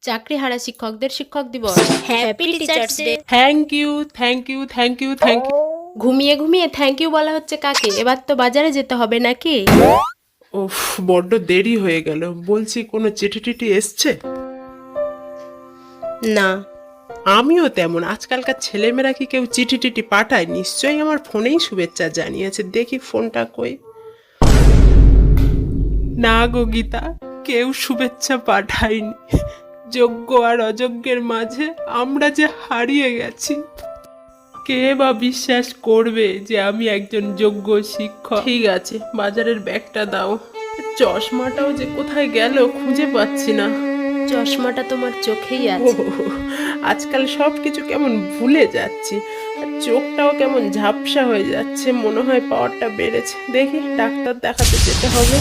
চাকরিহারা শিক্ষকদের শিক্ষক দিবস। Happy teachers day. Thank you, thank you, thank you, thank you. ঘুমিয়ে ঘুমিয়ে থ্যাংক ইউ বলা হচ্ছে কাকে? এবার তো বাজারে যেতে হবে নাকি? উফ, বড্ড দেরি হয়ে গেল। বলছি, কোনো চিঠি টিঠি এসছে? না। আমিও তেমন। আজকালকার ছেলেমেয়েরা কি কেউ চিঠি টিঠি পাঠায়? নিশ্চয়ই আমার ফোনেই শুভেচ্ছা জানিয়েছে। দেখি ফোনটা কই। না গো গীতা, কেউ শুভেচ্ছা পাঠায়নি। যোগ্য আর অযোগ্যের মাঝে আমরা যে হারিয়ে গেছি। কে বা বিশ্বাস করবে যে আমি একজন যোগ্য শিক্ষক? ঠিক আছে, বাজারের ব্যাগটা দাও। চশমাটাও যে কোথায় গেল খুঁজে পাচ্ছি না। চশমাটা তোমার চোখেই ও, আছে। আজকাল সব কিছু কেমন ভুলে যাচ্ছি। আর চোখটাও কেমন ঝাপসা হয়ে যাচ্ছে। মনে হয় পাওয়ারটা বেড়েছে। দেখি, ডাক্তার দেখাতে যেতে হবে।